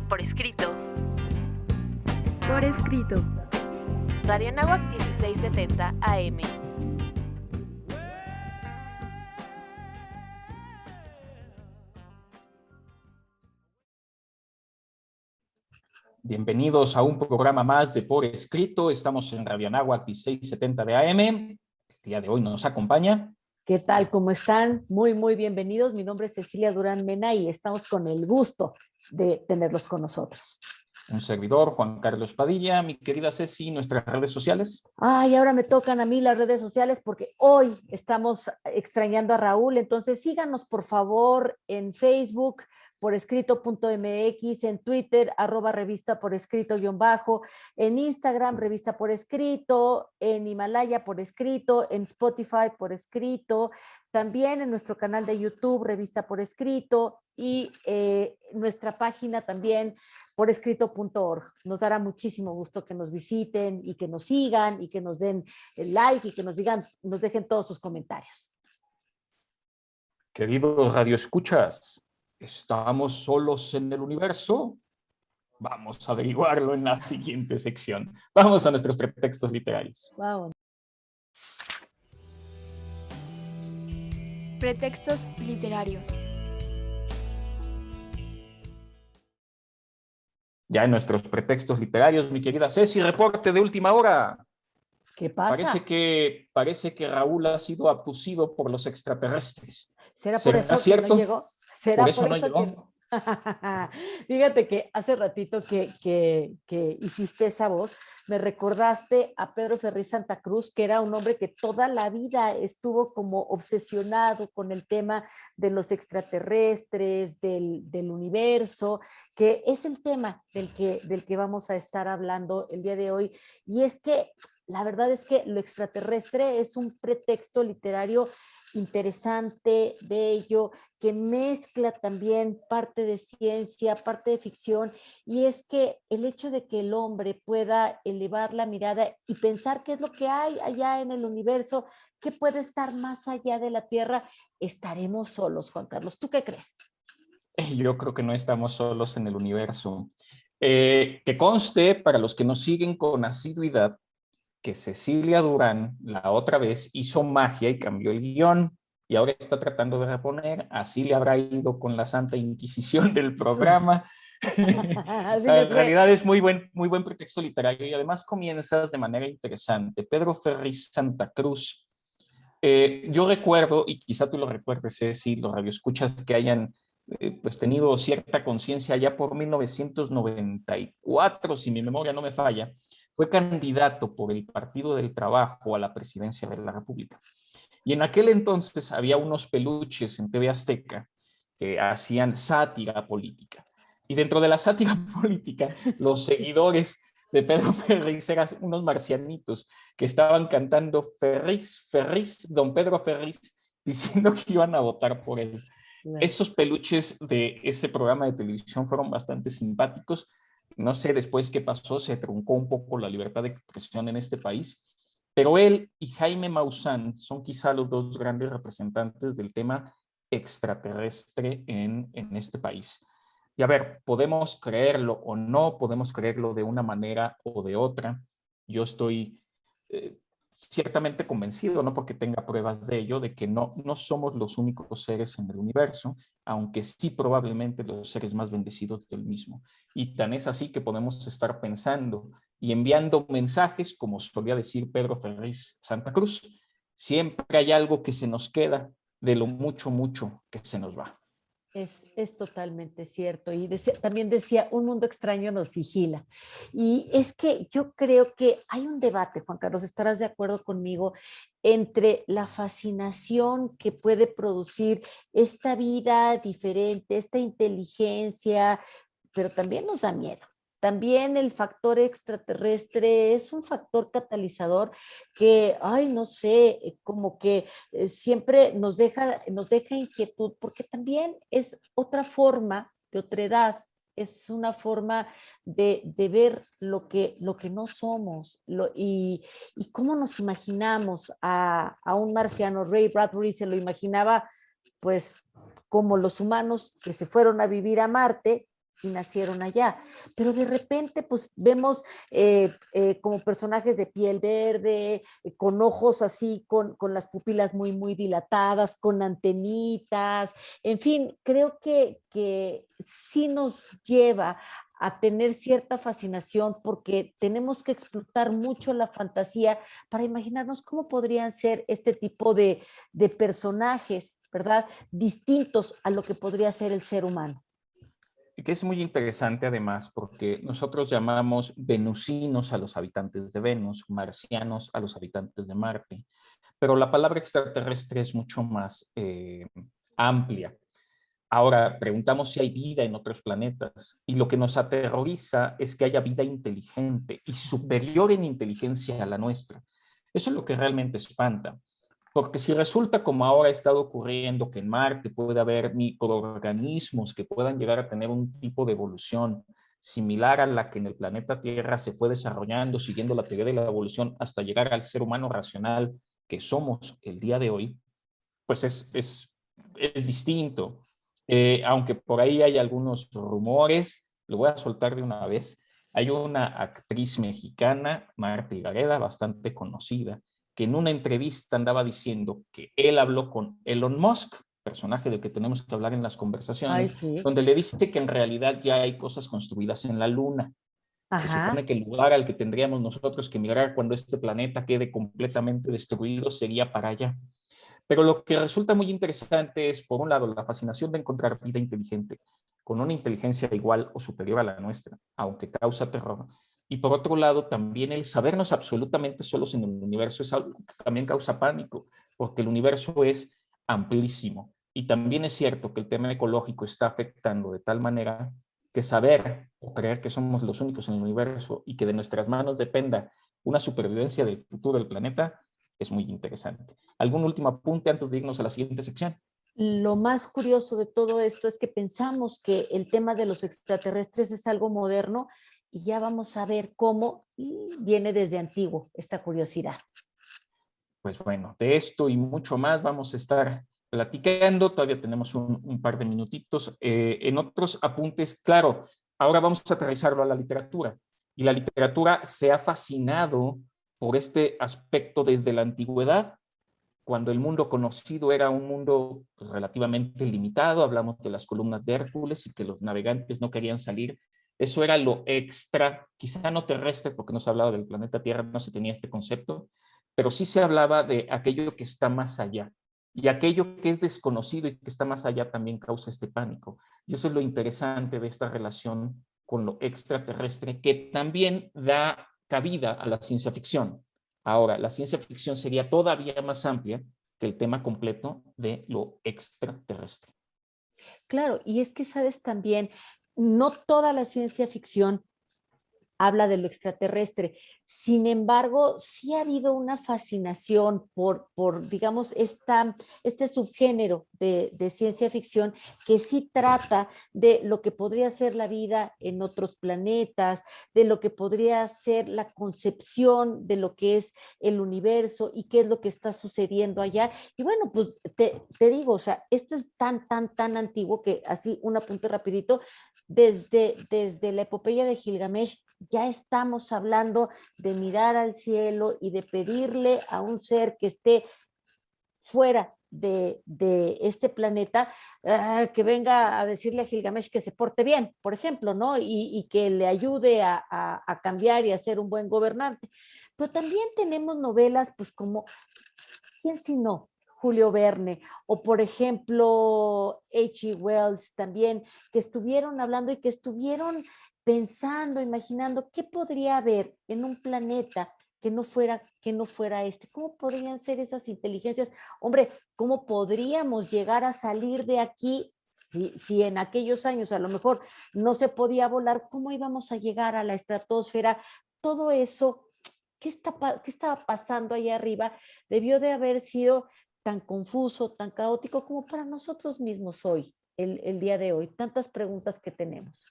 por escrito. Por escrito. Radio Anáhuac 1670 AM. Bienvenidos a un programa más de Por Escrito. Estamos en Radio Anáhuac 1670 de AM. El día de hoy nos acompaña. ¿Qué tal? ¿Cómo están? Muy bienvenidos. Mi nombre es Cecilia Durán Mena y estamos con el gusto de tenerlos con nosotros. Un servidor, Juan Carlos Padilla. Mi querida Ceci, nuestras redes sociales. Ay, ahora me tocan a mí las redes sociales porque hoy estamos extrañando a Raúl. Entonces síganos por favor en Facebook, por escrito.mx, en Twitter, @revista por escrito _, en Instagram, revista por escrito, en Himalaya por escrito, en Spotify por escrito, también en nuestro canal de YouTube, revista por escrito, y nuestra página también, porescrito.org. Nos dará muchísimo gusto que nos visiten y que nos sigan y que nos den el like y que nos dejen todos sus comentarios. Queridos radioescuchas, ¿estamos solos en el universo? Vamos a averiguarlo en la siguiente sección. Vamos a nuestros pretextos literarios. Wow. Pretextos literarios. Ya en nuestros pretextos literarios, mi querida Ceci, reporte de última hora. ¿Qué pasa? Parece que Raúl ha sido abducido por los extraterrestres. ¿Será por eso cierto? que no llegó? ¿Será por eso no llegó? Fíjate que hace ratito que hiciste esa voz, me recordaste a Pedro Ferriz Santa Cruz, que era un hombre que toda la vida estuvo como obsesionado con el tema de los extraterrestres, del universo, que es el tema del que vamos a estar hablando el día de hoy. Y es que la verdad es que lo extraterrestre es un pretexto literario interesante, bello, que mezcla también parte de ciencia, parte de ficción, y es que el hecho de que el hombre pueda elevar la mirada y pensar qué es lo que hay allá en el universo, qué puede estar más allá de la Tierra, estaremos solos, Juan Carlos. ¿Tú qué crees? Yo creo que no estamos solos en el universo. Que conste, para los que nos siguen con asiduidad, que Cecilia Durán la otra vez hizo magia y cambió el guión y ahora está tratando de reponer. Así le habrá ido con la Santa Inquisición del programa. En realidad es muy buen pretexto literario y además comienzas de manera interesante. Pedro Ferriz Santa Cruz. Yo recuerdo, y quizá tú lo recuerdes, Ceci, los radioescuchas que hayan pues tenido cierta conciencia ya por 1994, si mi memoria no me falla, fue candidato por el Partido del Trabajo a la presidencia de la República. Y en aquel entonces había unos peluches en TV Azteca que hacían sátira política. Y dentro de la sátira política, los seguidores de Pedro Ferriz eran unos marcianitos que estaban cantando Ferriz, don Pedro Ferriz, diciendo que iban a votar por él. Esos peluches de ese programa de televisión fueron bastante simpáticos. No sé después qué pasó, se truncó un poco la libertad de expresión en este país, pero él y Jaime Maussan son quizá los dos grandes representantes del tema extraterrestre en este país. Y a ver, podemos creerlo o no, podemos creerlo de una manera o de otra. Yo estoy ciertamente convencido, no porque tenga pruebas de ello, de que no somos los únicos seres en el universo, aunque sí probablemente los seres más bendecidos del mismo. Y tan es así que podemos estar pensando y enviando mensajes, como solía decir Pedro Ferriz Santa Cruz, siempre hay algo que se nos queda de lo mucho que se nos va. Es totalmente cierto. Y también decía, un mundo extraño nos vigila. Y es que yo creo que hay un debate, Juan Carlos, estarás de acuerdo conmigo, entre la fascinación que puede producir esta vida diferente, esta inteligencia, pero también nos da miedo. También el factor extraterrestre es un factor catalizador que, ay, no sé, como que siempre nos deja inquietud, porque también es otra forma de otredad, es una forma de ver lo que no somos y cómo nos imaginamos a un marciano. Ray Bradbury se lo imaginaba, pues, como los humanos que se fueron a vivir a Marte y nacieron allá. Pero de repente, pues vemos como personajes de piel verde, con ojos así, con las pupilas muy, muy dilatadas, con antenitas, en fin, creo que sí nos lleva a tener cierta fascinación porque tenemos que explotar mucho la fantasía para imaginarnos cómo podrían ser este tipo de personajes, ¿verdad? Distintos a lo que podría ser el ser humano. Y que es muy interesante además porque nosotros llamamos venusinos a los habitantes de Venus, marcianos a los habitantes de Marte, pero la palabra extraterrestre es mucho más amplia. Ahora, preguntamos si hay vida en otros planetas y lo que nos aterroriza es que haya vida inteligente y superior en inteligencia a la nuestra. Eso es lo que realmente espanta. Porque si resulta como ahora ha estado ocurriendo que en Marte puede haber microorganismos que puedan llegar a tener un tipo de evolución similar a la que en el planeta Tierra se fue desarrollando siguiendo la teoría de la evolución hasta llegar al ser humano racional que somos el día de hoy, pues es distinto. Aunque por ahí hay algunos rumores, lo voy a soltar de una vez. Hay una actriz mexicana, Marta Gareda, bastante conocida, que en una entrevista andaba diciendo que él habló con Elon Musk, personaje del que tenemos que hablar en las Ay, conversaciones, sí. donde le dice que en realidad ya hay cosas construidas en la Luna. Se supone Ajá. que el lugar al que tendríamos nosotros que migrar cuando este planeta quede completamente destruido sería para allá. Pero lo que resulta muy interesante es, por un lado, la fascinación de encontrar vida inteligente con una inteligencia igual o superior a la nuestra, aunque causa terror. Y por otro lado, también el sabernos absolutamente solos en el universo es algo que también causa pánico, porque el universo es amplísimo. Y también es cierto que el tema ecológico está afectando de tal manera que saber o creer que somos los únicos en el universo y que de nuestras manos dependa una supervivencia del futuro del planeta es muy interesante. ¿Algún último apunte antes de irnos a la siguiente sección? Lo más curioso de todo esto es que pensamos que el tema de los extraterrestres es algo moderno y ya vamos a ver cómo viene desde antiguo esta curiosidad. Pues bueno, de esto y mucho más vamos a estar platicando. Todavía tenemos un par de minutitos. En otros apuntes, claro, ahora vamos a aterrizarlo a la literatura. Y la literatura se ha fascinado por este aspecto desde la antigüedad, cuando el mundo conocido era un mundo pues, relativamente limitado. Hablamos de las columnas de Hércules y que los navegantes no querían salir. Eso era lo extra, quizá no terrestre, porque no se hablaba del planeta Tierra, no se tenía este concepto, pero sí se hablaba de aquello que está más allá. Y aquello que es desconocido y que está más allá también causa este pánico. Y eso es lo interesante de esta relación con lo extraterrestre, que también da cabida a la ciencia ficción. Ahora, la ciencia ficción sería todavía más amplia que el tema completo de lo extraterrestre. Claro, y es que sabes también, no toda la ciencia ficción habla de lo extraterrestre. Sin embargo, sí ha habido una fascinación por digamos, este subgénero de ciencia ficción que sí trata de lo que podría ser la vida en otros planetas, de lo que podría ser la concepción de lo que es el universo y qué es lo que está sucediendo allá. Y bueno, pues te digo, o sea, esto es tan antiguo que así un apunte rapidito, desde la epopeya de Gilgamesh ya estamos hablando de mirar al cielo y de pedirle a un ser que esté fuera de este planeta, que venga a decirle a Gilgamesh que se porte bien, por ejemplo, ¿no? Y que le ayude a cambiar y a ser un buen gobernante. Pero también tenemos novelas, pues como, ¿quién si no? Julio Verne, o por ejemplo, H.G. Wells también, que estuvieron hablando y que estuvieron pensando, imaginando qué podría haber en un planeta que no fuera este. ¿Cómo podrían ser esas inteligencias? Hombre, ¿cómo podríamos llegar a salir de aquí? Si en aquellos años a lo mejor no se podía volar, ¿cómo íbamos a llegar a la estratosfera? Todo eso, ¿qué estaba pasando allá arriba? Debió de haber sido tan confuso, tan caótico como para nosotros mismos hoy, el día de hoy. Tantas preguntas que tenemos.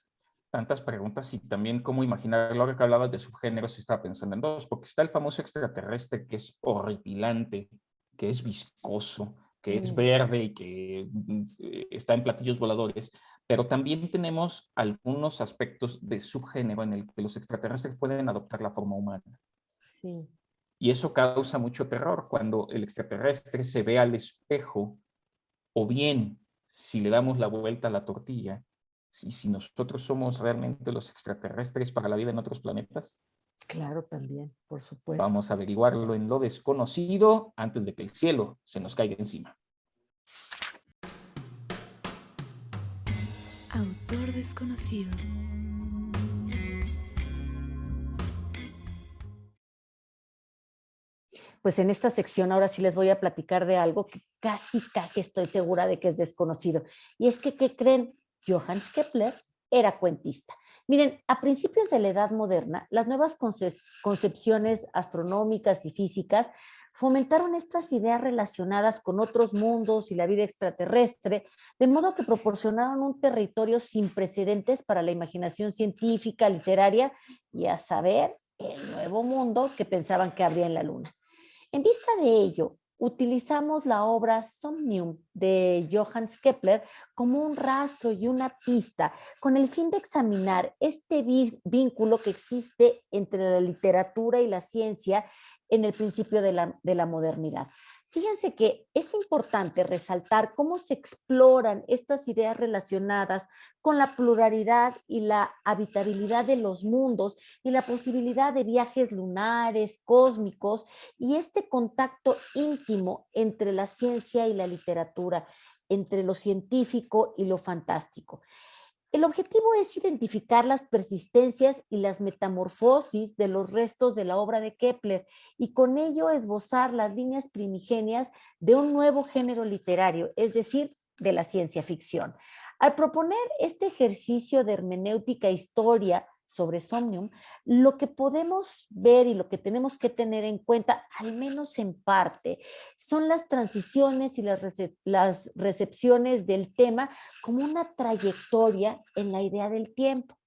Tantas preguntas y también cómo imaginarlo. Ahora que hablabas de subgéneros, estaba pensando en dos, porque está el famoso extraterrestre que es horripilante, que es viscoso, que es verde y que está en platillos voladores, pero también tenemos algunos aspectos de subgénero en el que los extraterrestres pueden adoptar la forma humana. Sí. Y eso causa mucho terror cuando el extraterrestre se ve al espejo, o bien, si le damos la vuelta a la tortilla, si nosotros somos realmente los extraterrestres para la vida en otros planetas. Claro, también, por supuesto. Vamos a averiguarlo en lo desconocido antes de que el cielo se nos caiga encima. Autor desconocido. Pues en esta sección ahora sí les voy a platicar de algo que casi estoy segura de que es desconocido. Y es que, ¿qué creen? Johannes Kepler era cuentista. Miren, a principios de la Edad Moderna, las nuevas concepciones astronómicas y físicas fomentaron estas ideas relacionadas con otros mundos y la vida extraterrestre, de modo que proporcionaron un territorio sin precedentes para la imaginación científica, literaria y, a saber, el nuevo mundo que pensaban que habría en la Luna. En vista de ello, utilizamos la obra Somnium de Johannes Kepler como un rastro y una pista con el fin de examinar este vínculo que existe entre la literatura y la ciencia en el principio de la modernidad. Fíjense que es importante resaltar cómo se exploran estas ideas relacionadas con la pluralidad y la habitabilidad de los mundos y la posibilidad de viajes lunares, cósmicos y este contacto íntimo entre la ciencia y la literatura, entre lo científico y lo fantástico. El objetivo es identificar las persistencias y las metamorfosis de los restos de la obra de Kepler y con ello esbozar las líneas primigenias de un nuevo género literario, es decir, de la ciencia ficción. Al proponer este ejercicio de hermenéutica e historia sobre Somnium, lo que podemos ver y lo que tenemos que tener en cuenta, al menos en parte, son las transiciones y las recepciones del tema como una trayectoria en la idea del tiempo.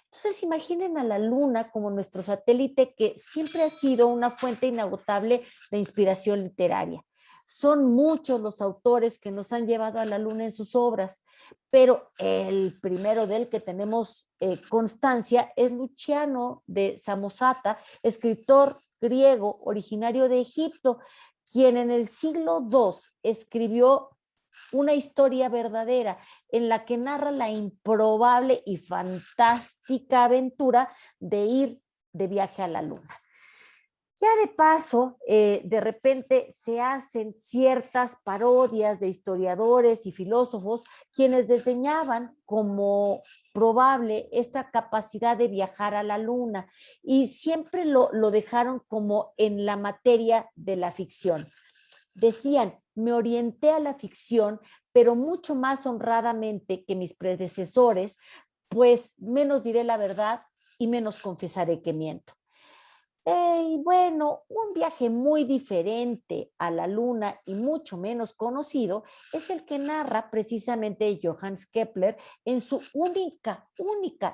Entonces, imaginen a la Luna como nuestro satélite que siempre ha sido una fuente inagotable de inspiración literaria. Son muchos los autores que nos han llevado a la Luna en sus obras, pero el primero del que tenemos constancia es Luciano de Samosata, escritor griego originario de Egipto, quien en el siglo II escribió una historia verdadera en la que narra la improbable y fantástica aventura de ir de viaje a la Luna. Ya de paso, de repente se hacen ciertas parodias de historiadores y filósofos quienes desdeñaban como probable esta capacidad de viajar a la Luna y siempre lo dejaron como en la materia de la ficción. Decían, me orienté a la ficción, pero mucho más honradamente que mis predecesores, pues menos diré la verdad y menos confesaré que miento. Y bueno, un viaje muy diferente a la Luna y mucho menos conocido es el que narra precisamente Johannes Kepler en su única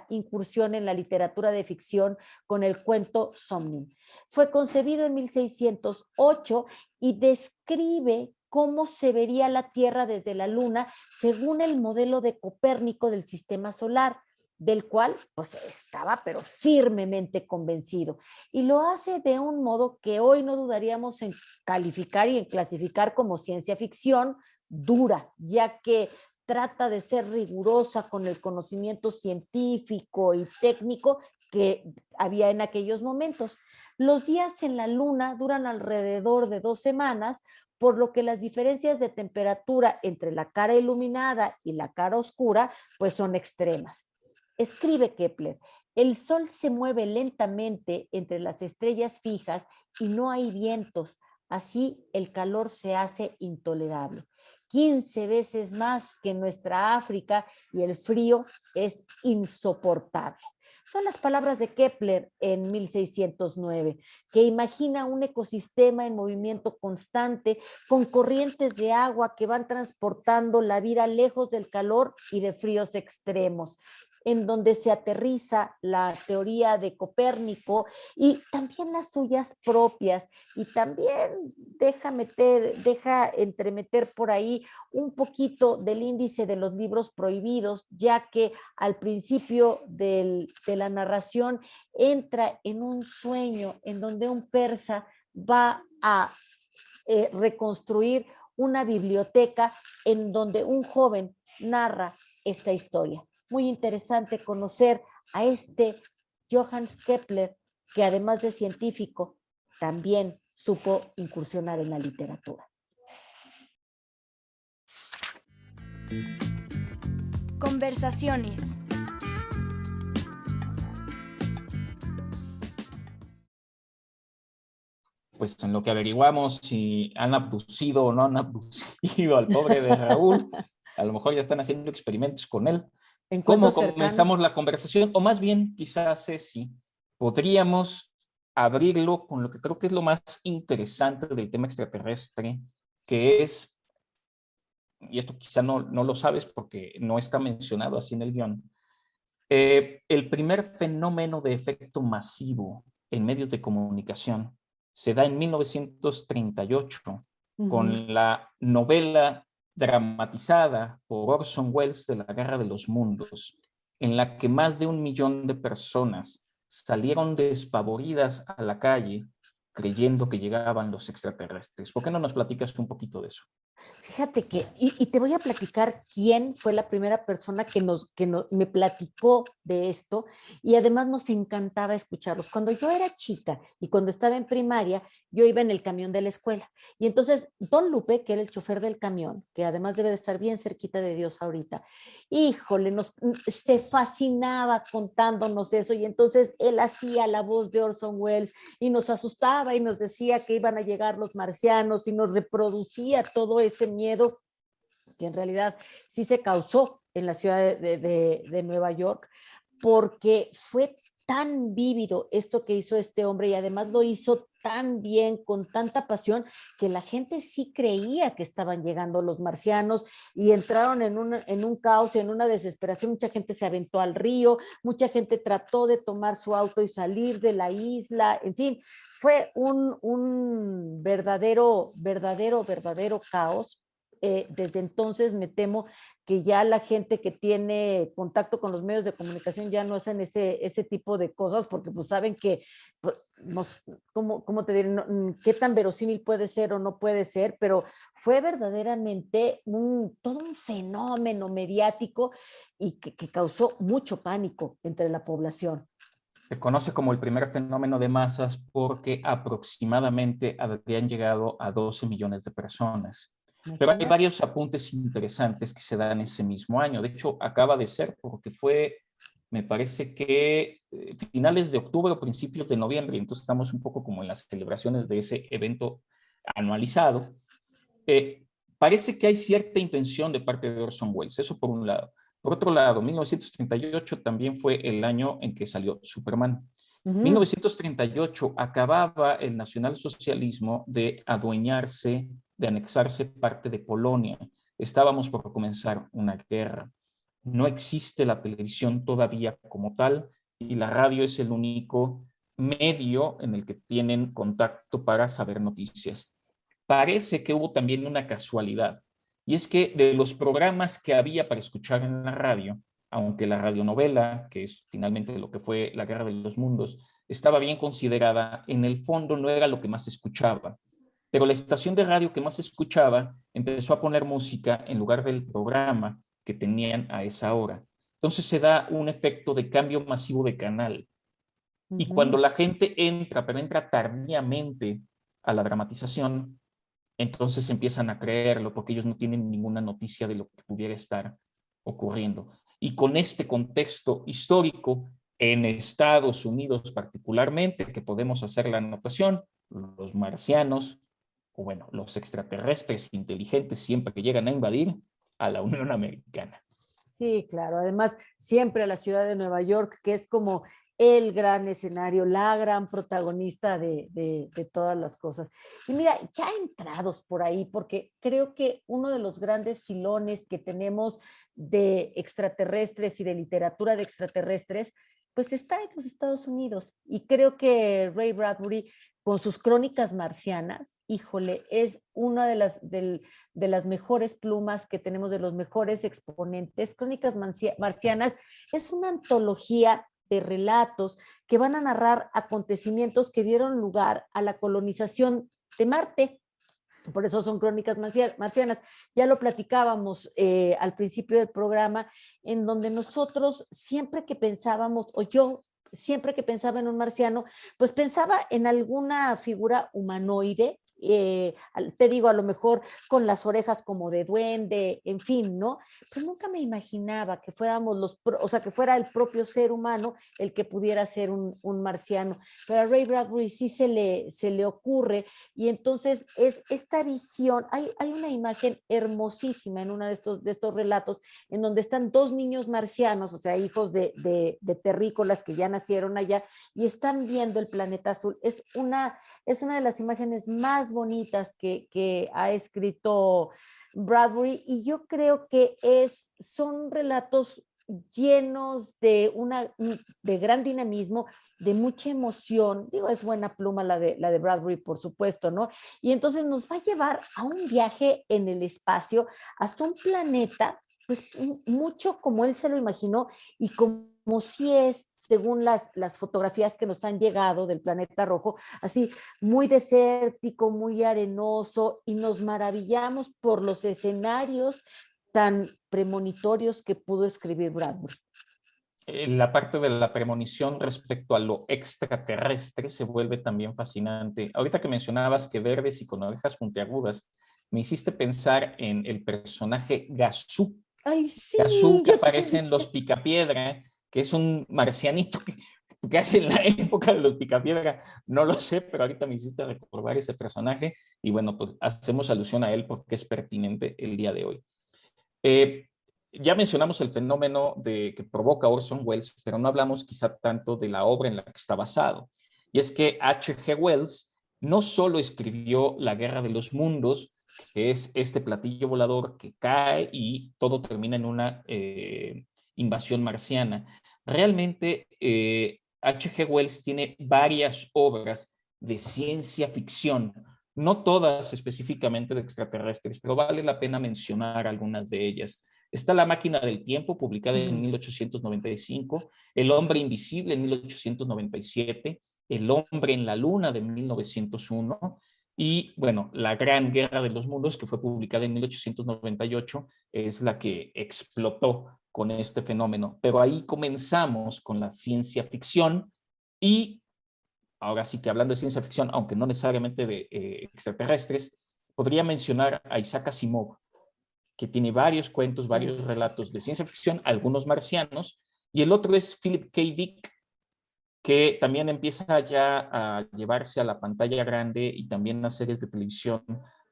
incursión en la literatura de ficción con el cuento Somnium. Fue concebido en 1608 y describe cómo se vería la Tierra desde la Luna según el modelo de Copérnico del sistema solar, del cual pues estaba pero firmemente convencido, y lo hace de un modo que hoy no dudaríamos en calificar y en clasificar como ciencia ficción dura, ya que trata de ser rigurosa con el conocimiento científico y técnico que había en aquellos momentos. Los días en la Luna duran alrededor de 2 semanas, por lo que las diferencias de temperatura entre la cara iluminada y la cara oscura pues son extremas. Escribe Kepler, el Sol se mueve lentamente entre las estrellas fijas y no hay vientos, así el calor se hace intolerable. 15 veces más que en nuestra África y el frío es insoportable. Son las palabras de Kepler en 1609, que imagina un ecosistema en movimiento constante con corrientes de agua que van transportando la vida lejos del calor y de fríos extremos. en donde se aterriza la teoría de Copérnico y también las suyas propias, y también deja entremeter por ahí un poquito del índice de los libros prohibidos, ya que al principio de la narración entra en un sueño en donde un persa va a reconstruir una biblioteca en donde un joven narra esta historia. Muy interesante conocer a este Johannes Kepler, que además de científico, también supo incursionar en la literatura. Conversaciones. Pues en lo que averiguamos si han abducido o no han abducido al pobre de Raúl, a lo mejor ya están haciendo experimentos con él. ¿Cómo comenzamos la conversación? O más bien, quizás, Ceci, podríamos abrirlo con lo que creo que es lo más interesante del tema extraterrestre, que es, y esto quizá no lo sabes porque no está mencionado así en el guión, el primer fenómeno de efecto masivo en medios de comunicación se da en 1938 con la novela dramatizada por Orson Welles de La Guerra de los Mundos, en la que más de 1 millón de personas salieron despavoridas a la calle creyendo que llegaban los extraterrestres. ¿Por qué no nos platicas un poquito de eso? Fíjate que, y te voy a platicar quién fue la primera persona que me platicó de esto, y además nos encantaba escucharlos. Cuando yo era chica y cuando estaba en primaria, yo iba en el camión de la escuela, y entonces Don Lupe, que era el chofer del camión, que además debe de estar bien cerquita de Dios ahorita, híjole, se fascinaba contándonos eso, y entonces él hacía la voz de Orson Welles y nos asustaba y nos decía que iban a llegar los marcianos y nos reproducía todo ese miedo que en realidad sí se causó en la ciudad de Nueva York, porque fue tan vívido esto que hizo este hombre, y además lo hizo tan bien, con tanta pasión, que la gente sí creía que estaban llegando los marcianos, y entraron en un caos, en una desesperación. Mucha gente se aventó al río, mucha gente trató de tomar su auto y salir de la isla, en fin, fue un verdadero caos. Desde entonces me temo que ya la gente que tiene contacto con los medios de comunicación ya no hacen ese tipo de cosas, porque pues saben que, pues, ¿cómo te diré? Qué tan verosímil puede ser o no puede ser, pero fue verdaderamente todo un fenómeno mediático, y que causó mucho pánico entre la población. Se conoce como el primer fenómeno de masas porque aproximadamente habrían llegado a 12 millones de personas. Pero hay varios apuntes interesantes que se dan ese mismo año. De hecho, acaba de ser porque fue, me parece que finales de octubre o principios de noviembre. Entonces estamos un poco como en las celebraciones de ese evento anualizado. Parece que hay cierta intención de parte de Orson Welles, eso por un lado. Por otro lado, 1938 también fue el año en que salió Superman. 1938 acababa el nacionalsocialismo de adueñarse, de anexarse parte de Polonia. Estábamos por comenzar una guerra. No existe la televisión todavía como tal, y la radio es el único medio en el que tienen contacto para saber noticias. Parece que hubo también una casualidad, y es que de los programas que había para escuchar en la radio, aunque la radionovela, que es finalmente lo que fue La Guerra de los Mundos, estaba bien considerada, en el fondo no era lo que más se escuchaba. Pero la estación de radio que más se escuchaba empezó a poner música en lugar del programa que tenían a esa hora. Entonces se da un efecto de cambio masivo de canal. Y cuando la gente entra, pero entra tardíamente a la dramatización, entonces empiezan a creerlo porque ellos no tienen ninguna noticia de lo que pudiera estar ocurriendo. Y con este contexto histórico, en Estados Unidos particularmente, que podemos hacer la anotación, los marcianos, o bueno, los extraterrestres inteligentes siempre que llegan a invadir a la Unión Americana. Sí, claro. Además, siempre a la ciudad de Nueva York, que es como el gran escenario, la gran protagonista de todas las cosas. Y mira, ya entrados por ahí, porque creo que uno de los grandes filones que tenemos de extraterrestres y de literatura de extraterrestres, pues está en los Estados Unidos. Y creo que Ray Bradbury, con sus crónicas marcianas, híjole, es una de las mejores plumas que tenemos, de los mejores exponentes. Crónicas marcianas es una antología de relatos que van a narrar acontecimientos que dieron lugar a la colonización de Marte. Por eso son crónicas marcianas. Ya lo platicábamos al principio del programa, en donde nosotros siempre que pensábamos, o yo siempre que pensaba en un marciano, pues pensaba en alguna figura humanoide, te digo, a lo mejor con las orejas como de duende, en fin, ¿no? Pero nunca me imaginaba que fuéramos o sea, que fuera el propio ser humano el que pudiera ser un marciano. Pero a Ray Bradbury sí se le ocurre, y entonces es esta visión. Hay una imagen hermosísima en uno de estos relatos, en donde están dos niños marcianos, o sea, hijos de terrícolas que ya nacieron allá, y están viendo el planeta azul. Es una de las imágenes más bonitas que ha escrito Bradbury, y yo creo que son relatos llenos de gran dinamismo, de mucha emoción. Digo, es buena pluma la de Bradbury, por supuesto, ¿no? Y entonces nos va a llevar a un viaje en el espacio hasta un planeta, pues mucho como él se lo imaginó, y como si es, según las fotografías que nos han llegado del planeta rojo, así muy desértico, muy arenoso, y nos maravillamos por los escenarios tan premonitorios que pudo escribir Bradbury. La parte de la premonición respecto a lo extraterrestre se vuelve también fascinante. Ahorita que mencionabas que verdes y con orejas puntiagudas, me hiciste pensar en el personaje Gazú. Ay, sí, Gazú, que yo aparece también. en Los Picapiedra, que es un marcianito que hace en la época de Los Picapiedra, no lo sé, pero ahorita me hiciste recordar ese personaje, y bueno, pues hacemos alusión a él porque es pertinente el día de hoy. Ya mencionamos el fenómeno que provoca Orson Welles, pero no hablamos quizá tanto de la obra en la que está basado. Y es que H.G. Wells no solo escribió La Guerra de los Mundos, que es este platillo volador que cae y todo termina en una invasión marciana. Realmente H.G. Wells tiene varias obras de ciencia ficción, no todas específicamente de extraterrestres, pero vale la pena mencionar algunas de ellas. Está La Máquina del Tiempo, publicada en 1895, El Hombre Invisible en 1897, El Hombre en la Luna de 1901, y bueno, La Gran Guerra de los Mundos, que fue publicada en 1898, es la que explotó con este fenómeno. Pero ahí comenzamos con la ciencia ficción, y ahora sí que hablando de ciencia ficción, aunque no necesariamente de extraterrestres, podría mencionar a Isaac Asimov, que tiene varios cuentos, varios relatos de ciencia ficción, algunos marcianos, y el otro es Philip K. Dick, que también empieza ya a llevarse a la pantalla grande y también a series de televisión,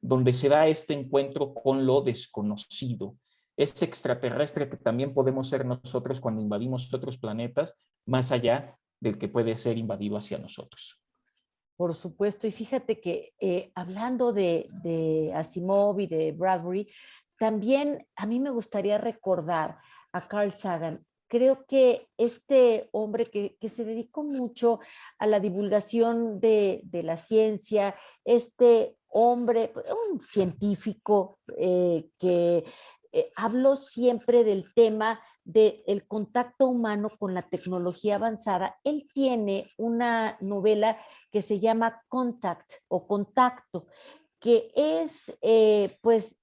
donde se da este encuentro con lo desconocido, ese extraterrestre que también podemos ser nosotros cuando invadimos otros planetas, más allá del que puede ser invadido hacia nosotros. Por supuesto, y fíjate que hablando de Asimov y de Bradbury, también a mí me gustaría recordar a Carl Sagan. Creo que este hombre que se dedicó mucho a la divulgación de la ciencia, este hombre, un científico que habló siempre del tema del contacto humano con la tecnología avanzada. Él tiene una novela que se llama Contact o Contacto, que es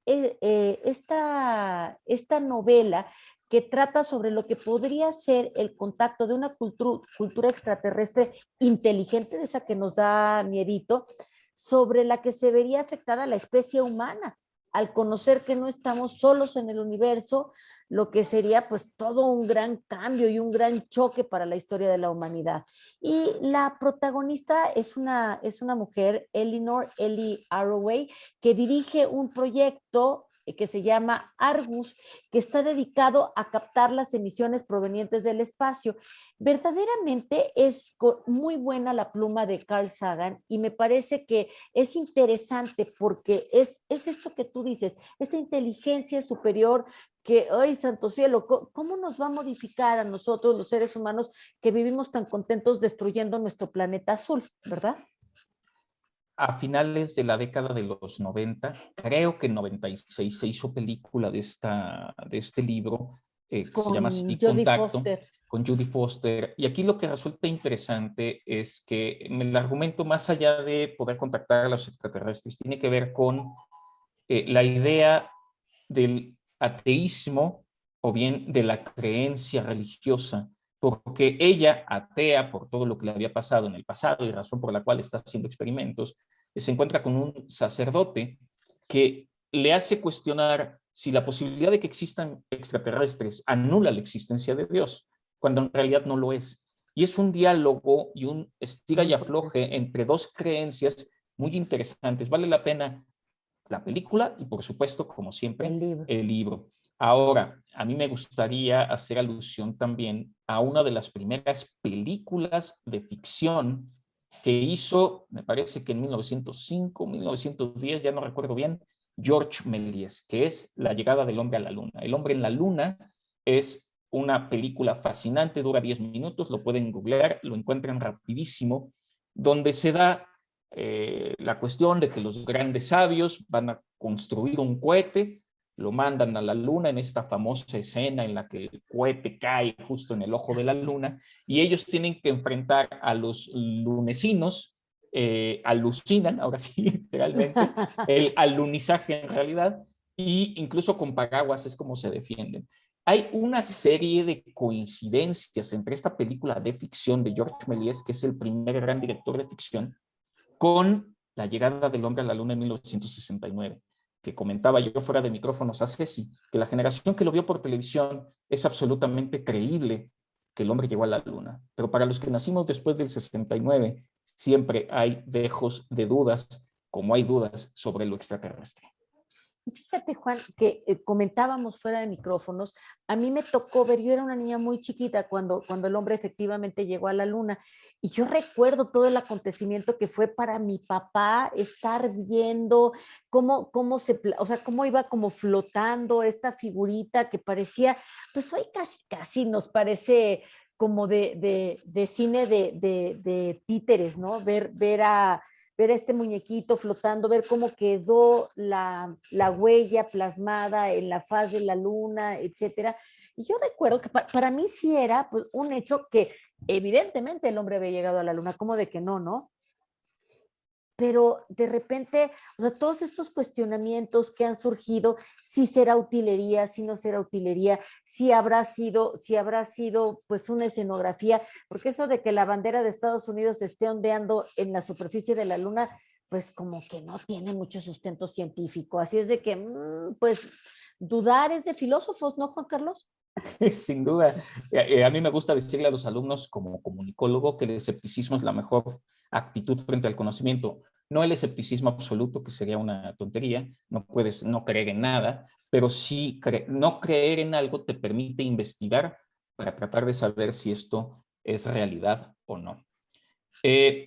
esta novela que trata sobre lo que podría ser el contacto de una cultura extraterrestre inteligente, de esa que nos da miedito, sobre la que se vería afectada la especie humana al conocer que no estamos solos en el universo, lo que sería pues todo un gran cambio y un gran choque para la historia de la humanidad. Y la protagonista es una mujer, Eleanor Ellie Arroway, que dirige un proyecto que se llama Argus, que está dedicado a captar las emisiones provenientes del espacio. Verdaderamente es muy buena la pluma de Carl Sagan y me parece que es interesante porque es esto que tú dices, esta inteligencia superior que, ay, santo cielo, ¿cómo nos va a modificar a nosotros los seres humanos que vivimos tan contentos destruyendo nuestro planeta azul, ¿verdad? A finales de la década de los 90, creo que en 96 se hizo película de este libro, que se llama Con así, Jodie Contacto, Foster. con Judy Foster. Y aquí lo que resulta interesante es que el argumento, más allá de poder contactar a los extraterrestres, tiene que ver con la idea del ateísmo o bien de la creencia religiosa, porque ella, atea por todo lo que le había pasado en el pasado y razón por la cual está haciendo experimentos, se encuentra con un sacerdote que le hace cuestionar si la posibilidad de que existan extraterrestres anula la existencia de Dios, cuando en realidad no lo es. Y es un diálogo y un estira y afloje entre dos creencias muy interesantes. Vale la pena la película y, por supuesto, como siempre, El libro. el libro. Ahora, a mí me gustaría hacer alusión también a una de las primeras películas de ficción que hizo, me parece que en 1905, 1910, ya no recuerdo bien, George Méliès, que es La llegada del hombre a la luna. El hombre en la luna es una película fascinante, dura 10 minutos, lo pueden googlear, lo encuentran rapidísimo, donde se da la cuestión de que los grandes sabios van a construir un cohete, lo mandan a la luna en esta famosa escena en la que el cohete cae justo en el ojo de la luna y ellos tienen que enfrentar a los lunesinos, alucinan, ahora sí, literalmente, el alunizaje en realidad, y incluso con paraguas es como se defienden. Hay una serie de coincidencias entre esta película de ficción de George Méliès, que es el primer gran director de ficción, con la llegada del hombre a la luna en 1969, que comentaba yo fuera de micrófonos a Ceci, que la generación que lo vio por televisión es absolutamente creíble que el hombre llegó a la luna, pero para los que nacimos después del 69, siempre hay dejos de dudas, como hay dudas sobre lo extraterrestre. Fíjate, Juan, que comentábamos fuera de micrófonos, a mí me tocó ver, yo era una niña muy chiquita cuando el hombre efectivamente llegó a la luna, y yo recuerdo todo el acontecimiento que fue para mi papá estar viendo o sea, cómo iba como flotando esta figurita que parecía, pues hoy casi nos parece como de cine de títeres, ¿no? Ver a este muñequito flotando, ver cómo quedó la huella plasmada en la faz de la luna, etcétera. Y yo recuerdo que para mí sí era pues, un hecho que evidentemente el hombre había llegado a la luna, como de que no, ¿no? Pero de repente, o sea, todos estos cuestionamientos que han surgido, si será utilería, si no será utilería, si habrá sido pues una escenografía, porque eso de que la bandera de Estados Unidos esté ondeando en la superficie de la luna, pues como que no tiene mucho sustento científico. Así es de que, pues, dudar es de filósofos, ¿no, Juan Carlos? Sin duda. A mí me gusta decirle a los alumnos como comunicólogo que el escepticismo es la mejor actitud frente al conocimiento. No el escepticismo absoluto, que sería una tontería, no puedes no creer en nada, pero sí no creer en algo te permite investigar para tratar de saber si esto es realidad o no.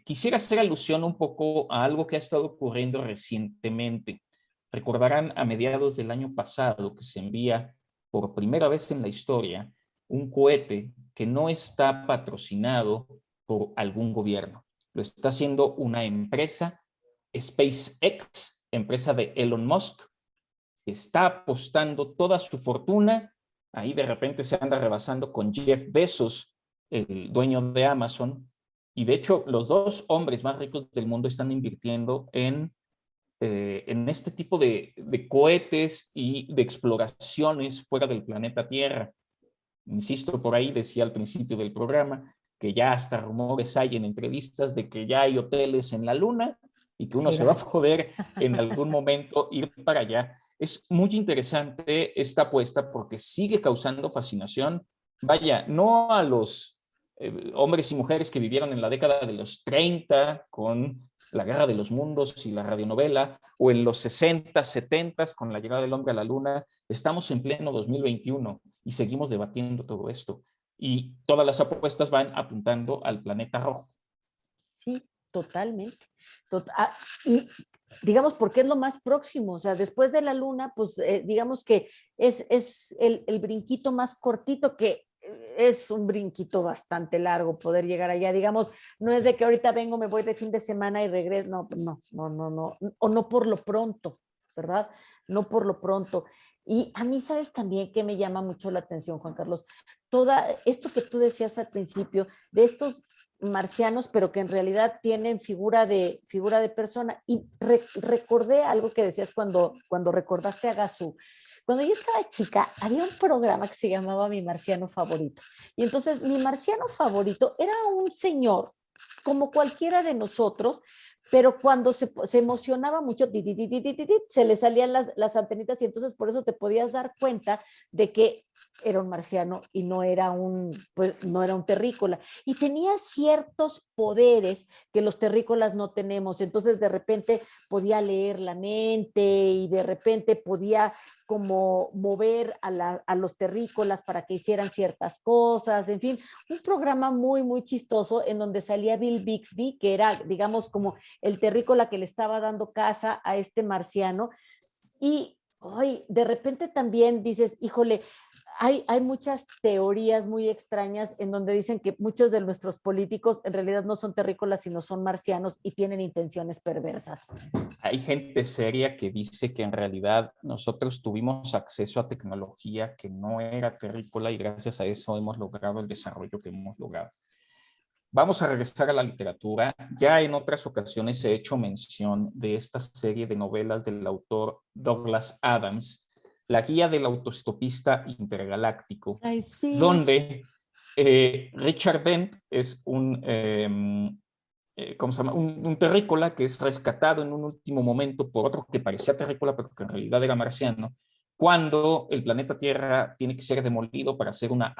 Quisiera hacer alusión un poco a algo que ha estado ocurriendo recientemente. Recordarán a mediados del año pasado que se envía por primera vez en la historia un cohete que no está patrocinado por algún gobierno. Lo está haciendo una empresa, SpaceX, empresa de Elon Musk, que está apostando toda su fortuna. Ahí de repente se anda rebasando con Jeff Bezos, el dueño de Amazon. Y de hecho, los dos hombres más ricos del mundo están invirtiendo en este tipo de cohetes y de exploraciones fuera del planeta Tierra. Insisto, por ahí decía al principio del programa que ya hasta rumores hay en entrevistas de que ya hay hoteles en la Luna y que uno se va a poder en algún momento ir para allá. Es muy interesante esta apuesta porque sigue causando fascinación. Vaya, no a los hombres y mujeres que vivieron en la década de los 30 con La Guerra de los Mundos y la radionovela, o en los 60, 70 con la llegada del hombre a la luna. Estamos en pleno 2021 y seguimos debatiendo todo esto. Y todas las apuestas van apuntando al planeta rojo. Sí, totalmente. Y digamos, porque es lo más próximo, o sea, después de la luna, pues digamos que es el brinquito más cortito, que es un brinquito bastante largo poder llegar allá, digamos, no es de que ahorita vengo, me voy de fin de semana y regreso, no, o no por lo pronto, ¿verdad? No por lo pronto. Y a mí, ¿sabes también que me llama mucho la atención, Juan Carlos? Toda esto que tú decías al principio, de estos marcianos, pero que en realidad tienen figura de persona. Y recordé algo que decías cuando recordaste a Gazú. Cuando yo estaba chica, había un programa que se llamaba Mi Marciano Favorito. Y entonces mi marciano favorito era un señor, como cualquiera de nosotros, pero cuando se emocionaba mucho, se le salían las antenitas, y entonces por eso te podías dar cuenta de que era un marciano y pues, no era un terrícola. Y tenía ciertos poderes que los terrícolas no tenemos. Entonces de repente podía leer la mente y de repente podía como mover a los terrícolas para que hicieran ciertas cosas. En fin, un programa muy, muy chistoso en donde salía Bill Bixby, que era, digamos, como el terrícola que le estaba dando casa a este marciano. Y hoy de repente también dices, híjole, hay muchas teorías muy extrañas en donde dicen que muchos de nuestros políticos en realidad no son terrícolas, sino son marcianos y tienen intenciones perversas. Hay gente seria que dice que en realidad nosotros tuvimos acceso a tecnología que no era terrícola y gracias a eso hemos logrado el desarrollo que hemos logrado. Vamos a regresar a la literatura. Ya en otras ocasiones he hecho mención de esta serie de novelas del autor Douglas Adams, La guía del autoestopista intergaláctico, Ay, sí. donde Richard Dent es ¿cómo se llama? Un terrícola que es rescatado en un último momento por otro que parecía terrícola, pero que en realidad era marciano, cuando el planeta Tierra tiene que ser demolido para hacer una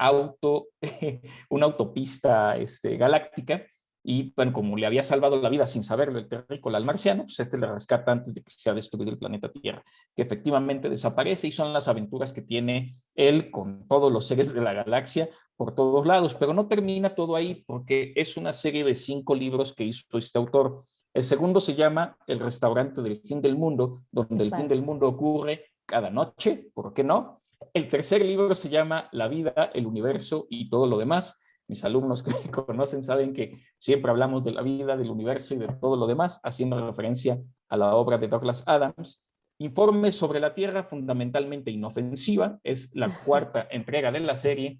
autopista galáctica. Y bueno, como le había salvado la vida sin saberlo el terrícola al marciano, pues le rescata antes de que se ha destruido el planeta Tierra, que efectivamente desaparece, y son las aventuras que tiene él con todos los seres de la galaxia por todos lados. Pero no termina todo ahí, porque es una serie de 5 libros que hizo este autor. El segundo se llama El restaurante del fin del mundo, donde el fin del mundo ocurre cada noche, ¿por qué no? El tercer libro se llama La vida, el universo y todo lo demás. Mis alumnos que me conocen saben que siempre hablamos de la vida, del universo y de todo lo demás, haciendo referencia a la obra de Douglas Adams. Informes sobre la Tierra, fundamentalmente inofensiva, es la 4ª entrega de la serie.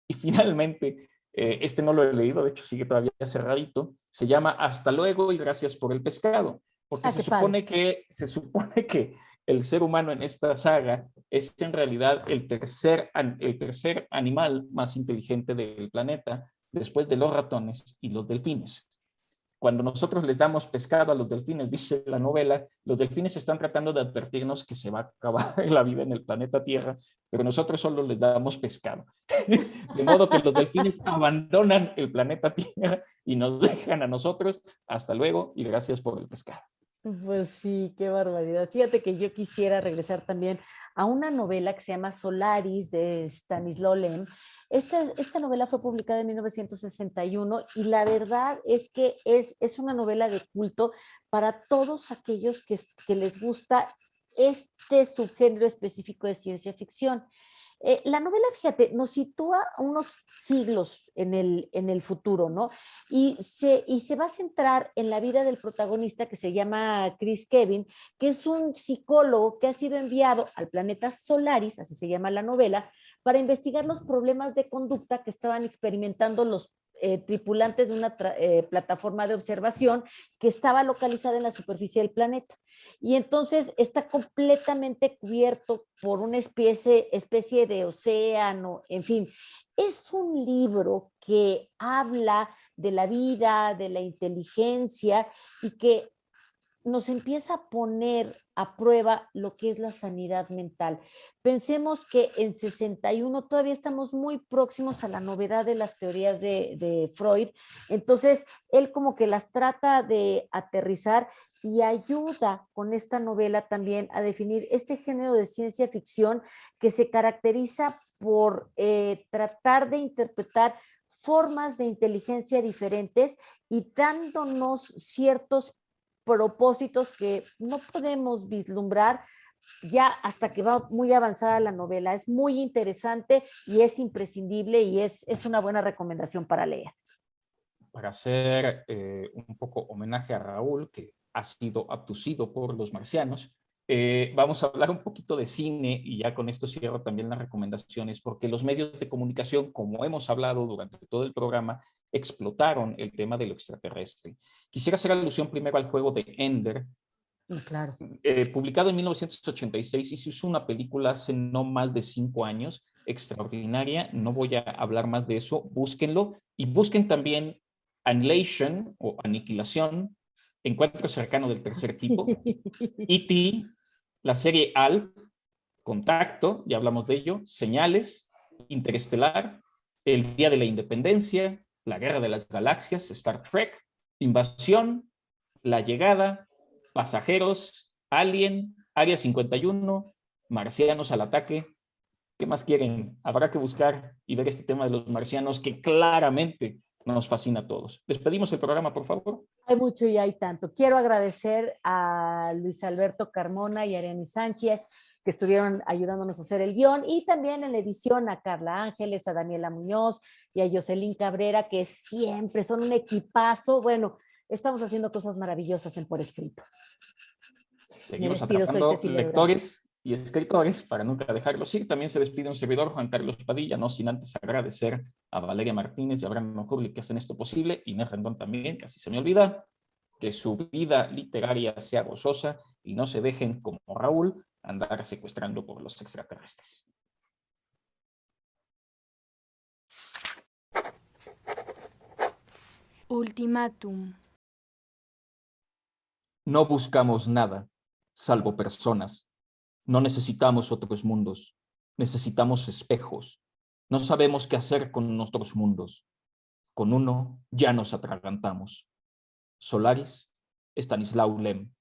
Y finalmente, este no lo he leído, de hecho sigue todavía cerradito, se llama Hasta luego y gracias por el pescado, porque se supone que el ser humano en esta saga es en realidad el tercer animal más inteligente del planeta, después de los ratones y los delfines. Cuando nosotros les damos pescado a los delfines, dice la novela, los delfines están tratando de advertirnos que se va a acabar la vida en el planeta Tierra, pero nosotros solo les damos pescado. De modo que los delfines abandonan el planeta Tierra y nos dejan a nosotros. Hasta luego y gracias por el pescado. Pues sí, qué barbaridad. Fíjate que yo quisiera regresar también a una novela que se llama Solaris de Stanislaw Lem. Esta novela fue publicada en 1961 y la verdad es que es una novela de culto para todos aquellos que les gusta este subgénero específico de ciencia ficción. La novela, fíjate, nos sitúa unos siglos en el futuro, ¿no? Y se va a centrar en la vida del protagonista, que se llama Chris Kevin, que es un psicólogo que ha sido enviado al planeta Solaris, así se llama la novela, para investigar los problemas de conducta que estaban experimentando los tripulantes de una plataforma de observación que estaba localizada en la superficie del planeta. Y entonces está completamente cubierto por una especie de océano, en fin. Es un libro que habla de la vida, de la inteligencia y que nos empieza a poner a prueba lo que es la sanidad mental. Pensemos que en 61 todavía estamos muy próximos a la novedad de las teorías de Freud, entonces él como que las trata de aterrizar y ayuda con esta novela también a definir este género de ciencia ficción que se caracteriza por tratar de interpretar formas de inteligencia diferentes y dándonos ciertos propósitos que no podemos vislumbrar ya hasta que va muy avanzada la novela. Es muy interesante y es imprescindible y es una buena recomendación para leer. Para hacer un poco homenaje a Raúl, que ha sido abducido por los marcianos, vamos a hablar un poquito de cine y ya con esto cierro también las recomendaciones, porque los medios de comunicación, como hemos hablado durante todo el programa, explotaron el tema de lo extraterrestre. Quisiera hacer alusión primero al juego de Ender, Claro. publicado en 1986 y se hizo una película hace no más de 5 años, extraordinaria. No voy a hablar más de eso, búsquenlo y busquen también Annihilation o Aniquilación, Encuentro cercano del tercer tipo, E.T., la serie Alf, Contacto, ya hablamos de ello, Señales, Interestelar, El Día de la Independencia, La Guerra de las Galaxias, Star Trek, Invasión, La Llegada, Pasajeros, Alien, Área 51, Marcianos al Ataque. ¿Qué más quieren? Habrá que buscar y ver este tema de los marcianos que claramente nos fascina a todos. Despedimos el programa, por favor. Hay mucho y hay tanto. Quiero agradecer a Luis Alberto Carmona y a Ariani Sánchez, que estuvieron ayudándonos a hacer el guión, y también en la edición a Carla Ángeles, a Daniela Muñoz y a Jocelyn Cabrera, que siempre son un equipazo. Bueno, estamos haciendo cosas maravillosas en Por Escrito. Seguimos despido, soy atrapando Cecilia lectores y escritores para nunca dejarlos ir. También se despide un servidor, Juan Carlos Padilla, no sin antes agradecer a Valeria Martínez y a Abraham Nojurli que hacen esto posible, Inés Rendón también, casi se me olvida. Que su vida literaria sea gozosa y no se dejen, como Raúl, andar secuestrando por los extraterrestres. Ultimátum. No buscamos nada, salvo personas. No necesitamos otros mundos. Necesitamos espejos. No sabemos qué hacer con nuestros mundos. Con uno ya nos atragantamos. Solaris, Estanislao Lem.